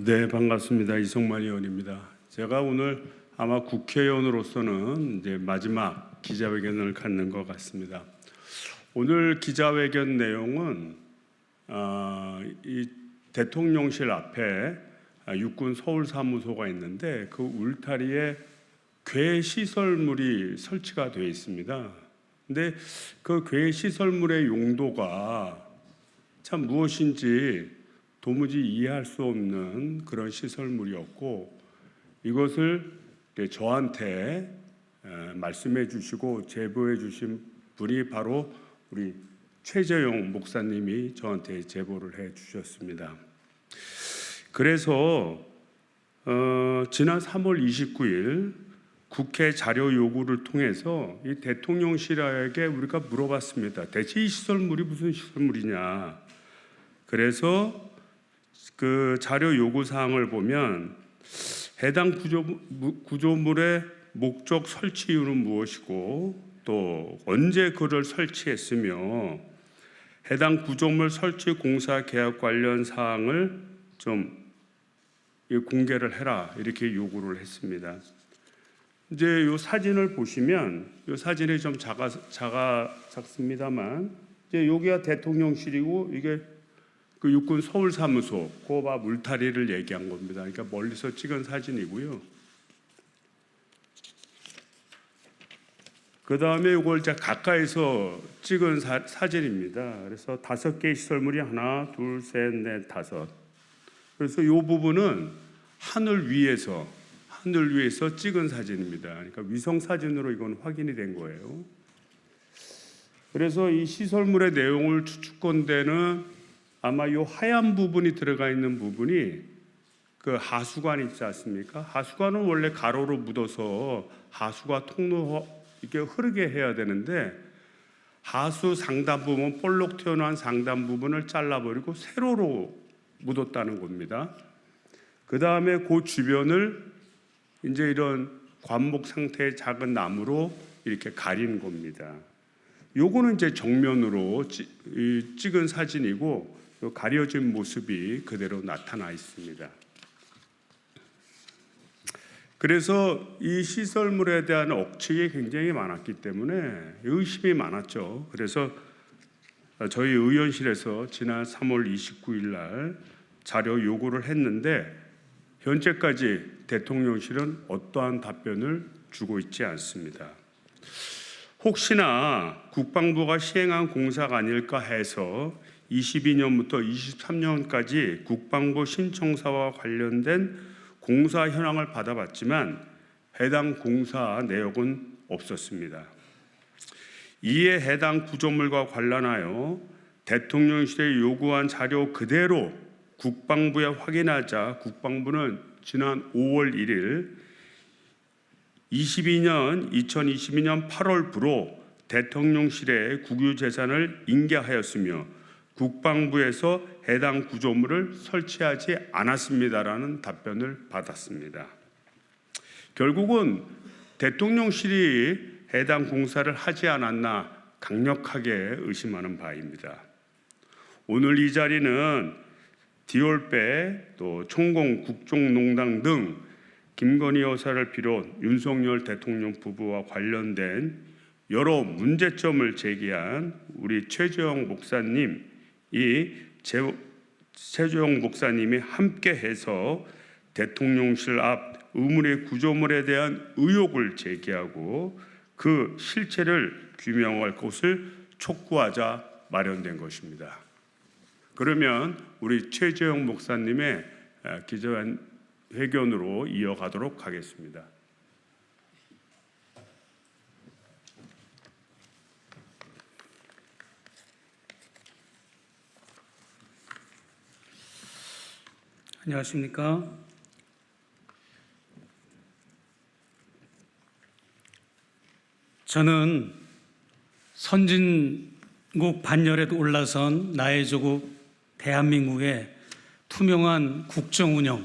네, 반갑습니다. 이성만 의원입니다. 제가 오늘 아마 국회의원으로서는 이제 마지막 기자회견을 갖는 것 같습니다. 오늘 기자회견 내용은 이 대통령실 앞에 육군 서울사무소가 있는데 그 울타리에 괴 시설물이 설치가 되어 있습니다. 근데 그 괴 시설물의 용도가 참 무엇인지 도무지 이해할 수 없는 그런 시설물이었고, 이것을 저한테 말씀해 주시고 제보해 주신 분이 바로 우리 최재용 목사님이 저한테 제보를 해 주셨습니다. 그래서 지난 3월 29일 국회 자료 요구를 통해서 이 대통령실에게 우리가 물어봤습니다. 대체 이 시설물이 무슨 시설물이냐. 그래서 그 자료 요구 사항을 보면 해당 구조물의 목적 설치 이유는 무엇이고 또 언제 그를 설치했으며 해당 구조물 설치 공사 계약 관련 사항을 좀 공개를 해라 이렇게 요구를 했습니다. 이제 이 사진을 보시면 이 사진이 좀 작습니다만 이제 여기가 대통령실이고 이게 그 육군 서울사무소 고바 울타리를 얘기한 겁니다. 그러니까 멀리서 찍은 사진이고요. 그 다음에 이걸 이제 가까이서 찍은 사진입니다. 그래서 5개의 시설물이 하나, 둘, 셋, 넷, 다섯. 그래서 이 부분은 하늘 위에서 찍은 사진입니다. 그러니까 위성 사진으로 이건 확인이 된 거예요. 그래서 이 시설물의 내용을 추측컨대는 아마 이 하얀 부분이 들어가 있는 부분이 그 하수관 있지 않습니까? 하수관은 원래 가로로 묻어서 하수가 통로 이렇게 흐르게 해야 되는데 하수 상단 부분, 볼록 튀어나온 상단 부분을 잘라버리고 세로로 묻었다는 겁니다. 그 다음에 그 주변을 이제 이런 관목 상태의 작은 나무로 이렇게 가린 겁니다. 요거는 이제 정면으로 찍은 사진이고 가려진 모습이 그대로 나타나 있습니다. 그래서 이 시설물에 대한 억측이 굉장히 많았기 때문에 의심이 많았죠. 그래서 저희 의원실에서 지난 3월 29일 날 자료 요구를 했는데 현재까지 대통령실은 어떠한 답변을 주고 있지 않습니다. 혹시나 국방부가 시행한 공사가 아닐까 해서 22년부터 23년까지 국방부 신청사와 관련된 공사 현황을 받아봤지만 해당 공사 내역은 없었습니다. 이에 해당 구조물과 관련하여 대통령실에 요구한 자료 그대로 국방부에 확인하자 국방부는 지난 5월 1일 2022년 8월부로 대통령실에 국유재산을 인계하였으며 국방부에서 해당 구조물을 설치하지 않았습니다라는 답변을 받았습니다. 결국은 대통령실이 해당 공사를 하지 않았나 강력하게 의심하는 바입니다. 오늘 이 자리는 디올배 또 총공 국정농단 등 김건희 여사를 비롯 윤석열 대통령 부부와 관련된 여러 문제점을 제기한 우리 최재형 목사님이 함께해서 대통령실 앞 의문의 구조물에 대한 의혹을 제기하고 그 실체를 규명할 것을 촉구하자 마련된 것입니다. 그러면 우리 최재형 목사님의 기자회견으로 이어가도록 하겠습니다. 안녕하십니까? 저는 선진국 반열에 올라선 나의 조국 대한민국의 투명한 국정 운영,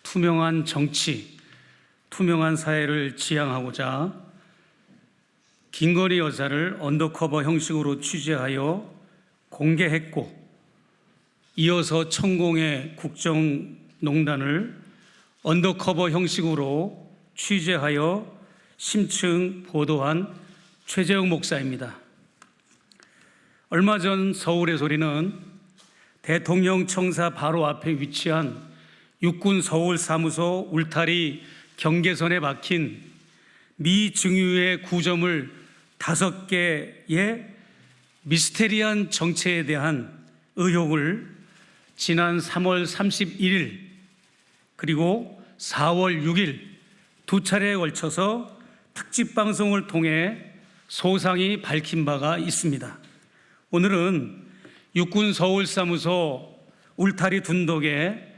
투명한 정치, 투명한 사회를 지향하고자 김건희 여사를 언더커버 형식으로 취재하여 공개했고, 이어서 천공의 국정 농단을 언더커버 형식으로 취재하여 심층 보도한 최재형 목사입니다. 얼마 전 서울의 소리는 대통령 청사 바로 앞에 위치한 육군 서울 사무소 울타리 경계선에 박힌 미 증유의 구조물 5개의 미스테리한 정체에 대한 의혹을 지난 3월 31일 그리고 4월 6일 두 차례에 걸쳐서 특집 방송을 통해 소상히 밝힌 바가 있습니다. 오늘은 육군 서울사무소 울타리 둔덕에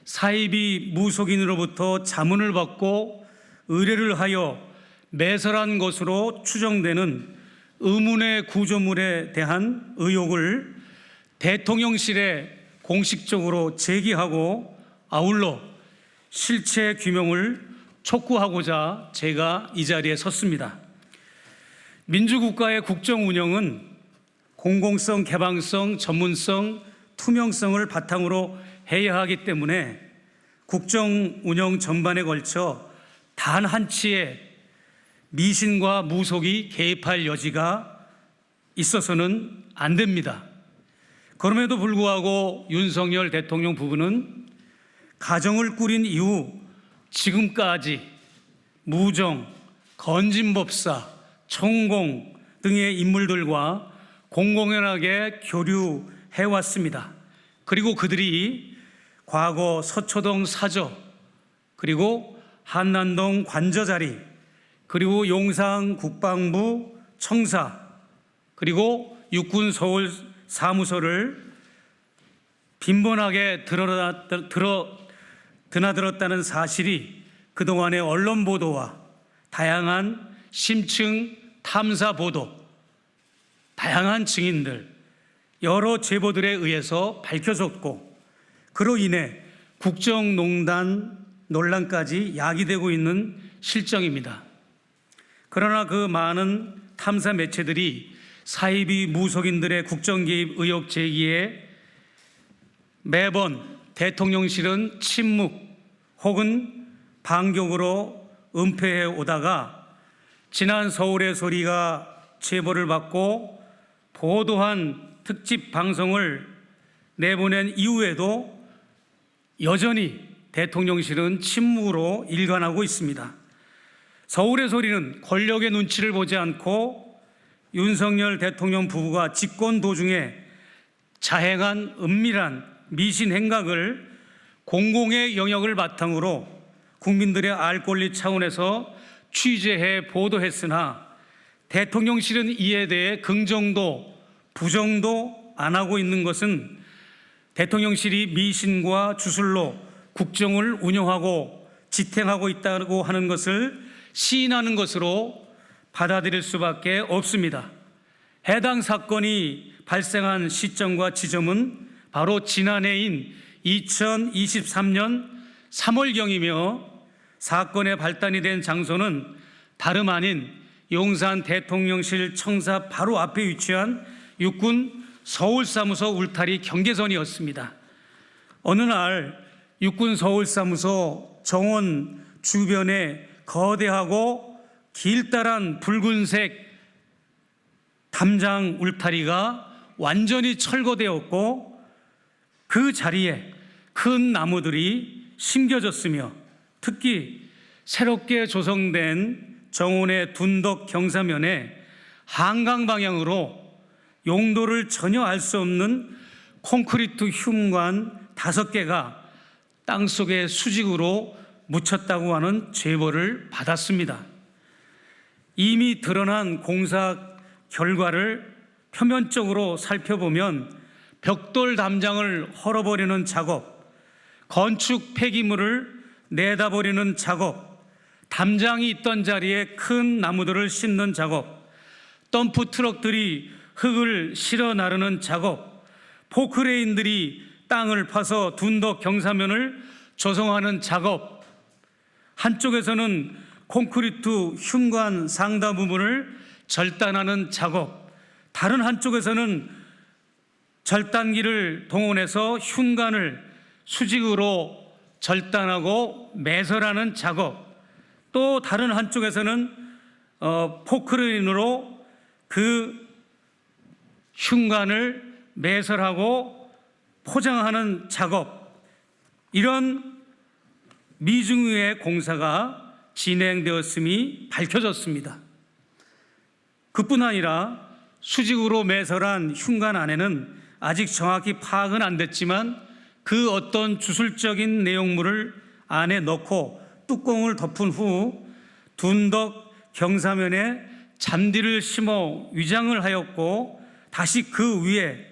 사이비 무속인으로부터 자문을 받고 의뢰를 하여 매설한 것으로 추정되는 의문의 구조물에 대한 의혹을 대통령실에 공식적으로 제기하고 아울러 실체 규명을 촉구하고자 제가 이 자리에 섰습니다. 민주국가의 국정 운영은 공공성, 개방성, 전문성, 투명성을 바탕으로 해야 하기 때문에 국정 운영 전반에 걸쳐 단 한치의 미신과 무속이 개입할 여지가 있어서는 안 됩니다. 그럼에도 불구하고 윤석열 대통령 부부는 가정을 꾸린 이후 지금까지 무정, 건진법사, 천공 등의 인물들과 공공연하게 교류해왔습니다. 그리고 그들이 과거 서초동 사저, 그리고 한남동 관저자리, 그리고 용산 국방부 청사, 그리고 육군 서울 사무소를 빈번하게 드나들었다는 사실이 그동안의 언론 보도와 다양한 심층 탐사 보도, 다양한 증인들, 여러 제보들에 의해서 밝혀졌고 그로 인해 국정농단 논란까지 야기되고 있는 실정입니다. 그러나 그 많은 탐사 매체들이 사이비 무속인들의 국정 개입 의혹 제기에 매번 대통령실은 침묵 혹은 반격으로 은폐해 오다가 지난 서울의 소리가 제보를 받고 보도한 특집 방송을 내보낸 이후에도 여전히 대통령실은 침묵으로 일관하고 있습니다. 서울의 소리는 권력의 눈치를 보지 않고 윤석열 대통령 부부가 집권 도중에 자행한 은밀한 미신 행각을 공공의 영역을 바탕으로 국민들의 알 권리 차원에서 취재해 보도했으나 대통령실은 이에 대해 긍정도 부정도 안 하고 있는 것은 대통령실이 미신과 주술로 국정을 운영하고 지탱하고 있다고 하는 것을 시인하는 것으로 받아들일 수밖에 없습니다. 해당 사건이 발생한 시점과 지점은 바로 지난해인 2023년 3월경이며 사건의 발단이 된 장소는 다름 아닌 용산 대통령실 청사 바로 앞에 위치한 육군 서울사무소 울타리 경계선이었습니다. 어느 날 육군 서울사무소 정원 주변에 거대하고 길다란 붉은색 담장 울타리가 완전히 철거되었고 그 자리에 큰 나무들이 심겨졌으며 특히 새롭게 조성된 정원의 둔덕 경사면에 한강 방향으로 용도를 전혀 알 수 없는 콘크리트 흉관 5개가 땅속에 수직으로 묻혔다고 하는 제보를 받았습니다. 이미 드러난 공사 결과를 표면적으로 살펴보면 벽돌 담장을 헐어버리는 작업, 건축 폐기물을 내다버리는 작업, 담장이 있던 자리에 큰 나무들을 심는 작업, 덤프 트럭들이 흙을 실어 나르는 작업, 포크레인들이 땅을 파서 둔덕 경사면을 조성하는 작업, 한쪽에서는 콘크리트 흉관 상다 부분을 절단하는 작업, 다른 한쪽에서는 절단기를 동원해서 흉관을 수직으로 절단하고 매설하는 작업, 또 다른 한쪽에서는 포크레인으로 그 흉관을 매설하고 포장하는 작업, 이런 미중유의 공사가 진행되었음이 밝혀졌습니다. 그뿐 아니라 수직으로 매설한 흉관 안에는 아직 정확히 파악은 안 됐지만 그 어떤 주술적인 내용물을 안에 넣고 뚜껑을 덮은 후 둔덕 경사면에 잔디를 심어 위장을 하였고, 다시 그 위에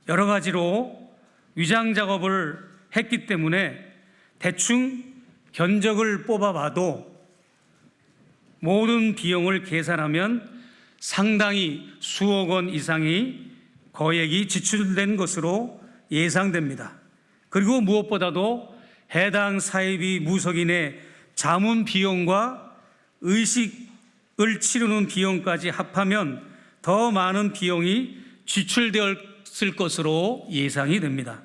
여러 가지로 위장 작업을 했기 때문에 대충 견적을 뽑아봐도 모든 비용을 계산하면 상당히 수억 원 이상이 거액이 지출된 것으로 예상됩니다. 그리고 무엇보다도 해당 사입이 무속인의 자문 비용과 의식을 치르는 비용까지 합하면 더 많은 비용이 지출되었을 것으로 예상이 됩니다.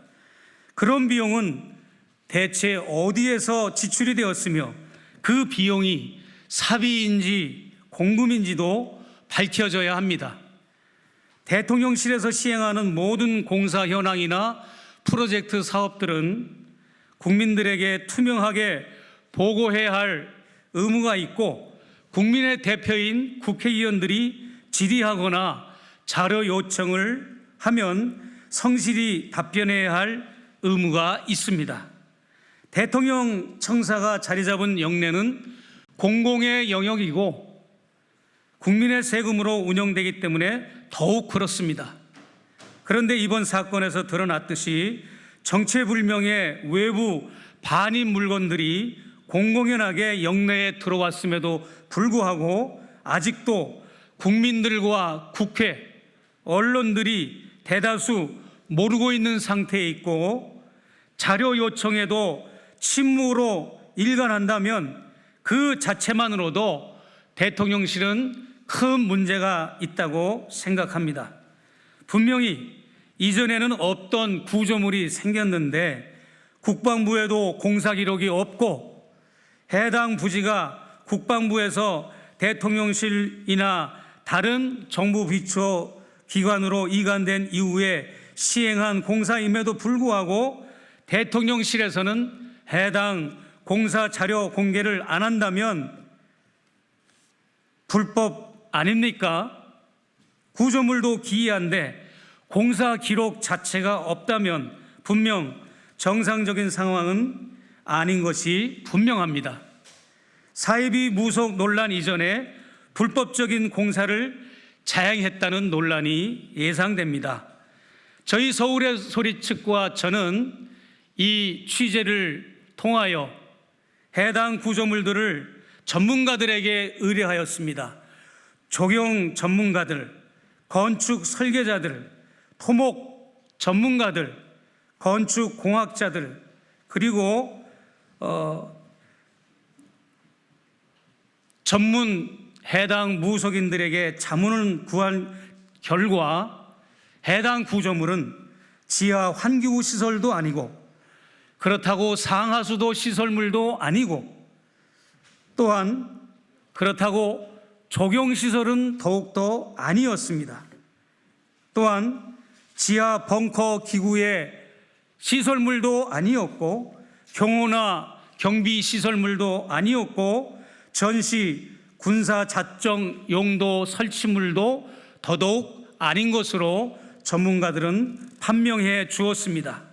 그런 비용은 대체 어디에서 지출이 되었으며 그 비용이 사비인지 공금인지도 밝혀져야 합니다. 대통령실에서 시행하는 모든 공사 현황이나 프로젝트 사업들은 국민들에게 투명하게 보고해야 할 의무가 있고, 국민의 대표인 국회의원들이 질의하거나 자료 요청을 하면 성실히 답변해야 할 의무가 있습니다. 대통령 청사가 자리 잡은 영내는 공공의 영역이고 국민의 세금으로 운영되기 때문에 더욱 그렇습니다. 그런데 이번 사건에서 드러났듯이 정체불명의 외부 반입 물건들이 공공연하게 영내에 들어왔음에도 불구하고 아직도 국민들과 국회, 언론들이 대다수 모르고 있는 상태에 있고, 자료 요청에도 침묵으로 일관한다면 그 자체만으로도 대통령실은 큰 문제가 있다고 생각합니다. 분명히 이전에는 없던 구조물이 생겼는데 국방부에도 공사 기록이 없고, 해당 부지가 국방부에서 대통령실이나 다른 정부 비처 기관으로 이관된 이후에 시행한 공사임에도 불구하고 대통령실에서는 해당 공사 자료 공개를 안 한다면 불법 아닙니까? 구조물도 기이한데 공사 기록 자체가 없다면 분명 정상적인 상황은 아닌 것이 분명합니다. 사이비 무속 논란 이전에 불법적인 공사를 자행했다는 논란이 예상됩니다. 저희 서울의 소리 측과 저는 이 취재를 통하여 해당 구조물들을 전문가들에게 의뢰하였습니다. 조경 전문가들, 건축 설계자들, 토목 전문가들, 건축 공학자들, 그리고 전문 해당 무속인들에게 자문을 구한 결과 해당 구조물은 지하 환기구 시설도 아니고, 그렇다고 상하수도 시설물도 아니고, 또한 그렇다고 조경시설은 더욱더 아니었습니다. 또한 지하 벙커 기구의 시설물도 아니었고, 경호나 경비 시설물도 아니었고, 전시 군사 자정 용도 설치물도 더더욱 아닌 것으로 전문가들은 판명해 주었습니다.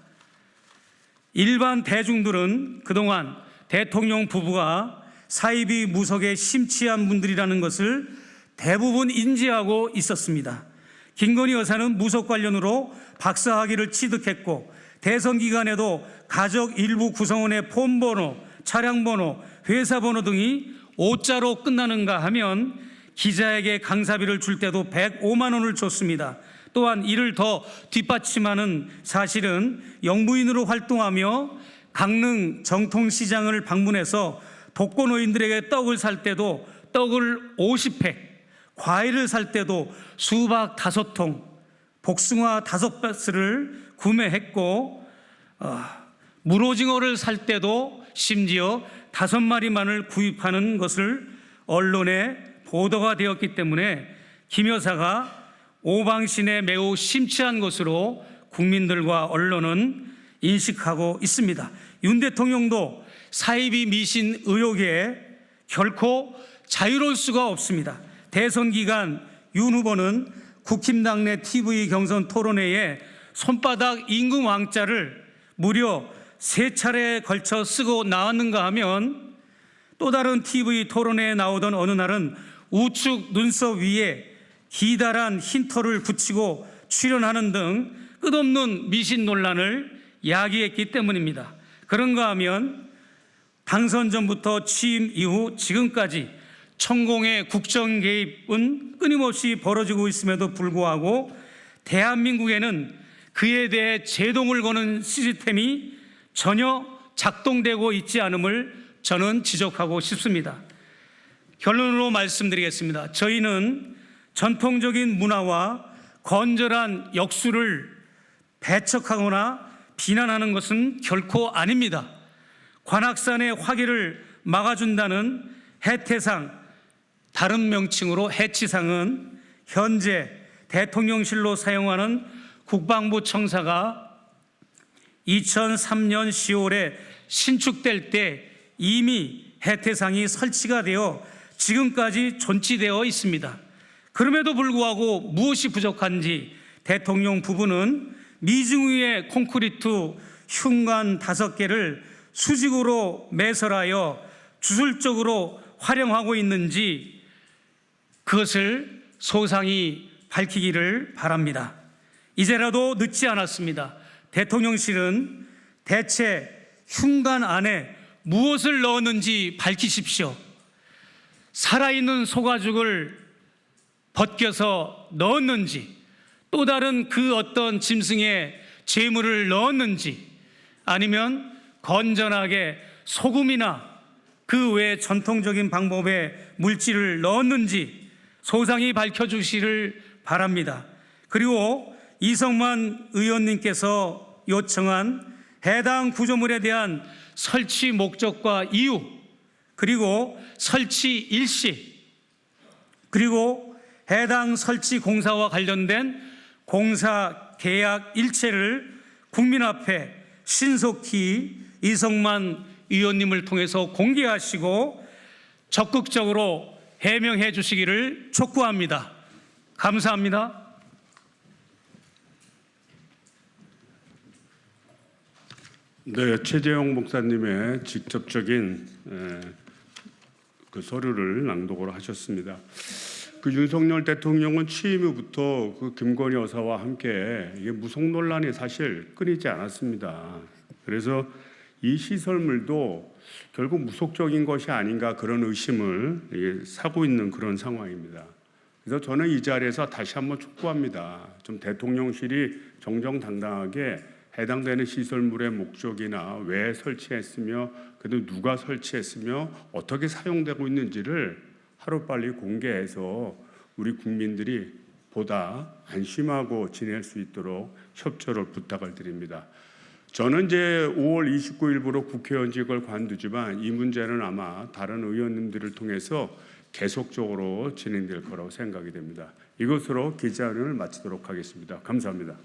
일반 대중들은 그동안 대통령 부부가 사이비 무속에 심취한 분들이라는 것을 대부분 인지하고 있었습니다. 김건희 여사는 무속 관련으로 박사학위를 취득했고, 대선 기간에도 가족 일부 구성원의 폰번호, 차량번호, 회사번호 등이 5자로 끝나는가 하면 기자에게 강사비를 줄 때도 105만 원을 줬습니다. 또한 이를 더 뒷받침하는 사실은 영부인으로 활동하며 강릉 정통시장을 방문해서 독거노인들에게 떡을 살 때도 떡을 50팩, 과일을 살 때도 수박 5통, 복숭아 5박스를 구매했고, 물오징어를 살 때도 심지어 5마리만을 구입하는 것을 언론에 보도가 되었기 때문에 김 여사가 오방신에 매우 심취한 것으로 국민들과 언론은 인식하고 있습니다. 윤 대통령도 사이비 미신 의혹에 결코 자유로울 수가 없습니다. 대선 기간 윤 후보는 국힘당 내 TV 경선 토론회에 손바닥 임금 왕자를 무려 3차례에 걸쳐 쓰고 나왔는가 하면 또 다른 TV 토론회에 나오던 어느 날은 우측 눈썹 위에 기다란 흰털을 붙이고 출연하는 등 끝없는 미신 논란을 야기했기 때문입니다. 그런가 하면 당선 전부터 취임 이후 지금까지 천공의 국정 개입은 끊임없이 벌어지고 있음에도 불구하고 대한민국에는 그에 대해 제동을 거는 시스템이 전혀 작동되고 있지 않음을 저는 지적하고 싶습니다. 결론으로 말씀드리겠습니다. 저희는 전통적인 문화와 건전한 역수를 배척하거나 비난하는 것은 결코 아닙니다. 관악산의 화기를 막아준다는 해태상, 다른 명칭으로 해치상은 현재 대통령실로 사용하는 국방부 청사가 2003년 10월에 신축될 때 이미 해태상이 설치가 되어 지금까지 존치되어 있습니다. 그럼에도 불구하고 무엇이 부족한지 대통령 부부는 미증 위의 콘크리트 흉관 5개를 수직으로 매설하여 주술적으로 활용하고 있는지 그것을 소상히 밝히기를 바랍니다. 이제라도 늦지 않았습니다. 대통령실은 대체 흉관 안에 무엇을 넣었는지 밝히십시오. 살아있는 소가죽을 벗겨서 넣었는지, 또 다른 그 어떤 짐승의 제물을 넣었는지, 아니면 건전하게 소금이나 그 외 전통적인 방법의 물질을 넣었는지 소상히 밝혀주시기를 바랍니다. 그리고 이성만 의원님께서 요청한 해당 구조물에 대한 설치 목적과 이유, 그리고 설치 일시, 그리고 해당 설치 공사와 관련된 공사 계약 일체를 국민 앞에 신속히 이성만 의원님을 통해서 공개하시고 적극적으로 해명해 주시기를 촉구합니다. 감사합니다. 네, 최재형 목사님의 직접적인 그 서류를 낭독을 하셨습니다. 그 윤석열 대통령은 취임 후부터 그 김건희 여사와 함께 이게 무속 논란이 사실 끊이지 않았습니다. 그래서 이 시설물도 결국 무속적인 것이 아닌가 그런 의심을 사고 있는 그런 상황입니다. 그래서 저는 이 자리에서 다시 한번 촉구합니다. 좀 대통령실이 정정당당하게 해당되는 시설물의 목적이나 왜 설치했으며 그래도 누가 설치했으며 어떻게 사용되고 있는지를 하루빨리 공개해서 우리 국민들이 보다 안심하고 지낼 수 있도록 협조를 부탁을 드립니다. 저는 이제 5월 29일부로 국회의원직을 관두지만 이 문제는 아마 다른 의원님들을 통해서 계속적으로 진행될 거라고 생각이 됩니다. 이것으로 기자회견을 마치도록 하겠습니다. 감사합니다.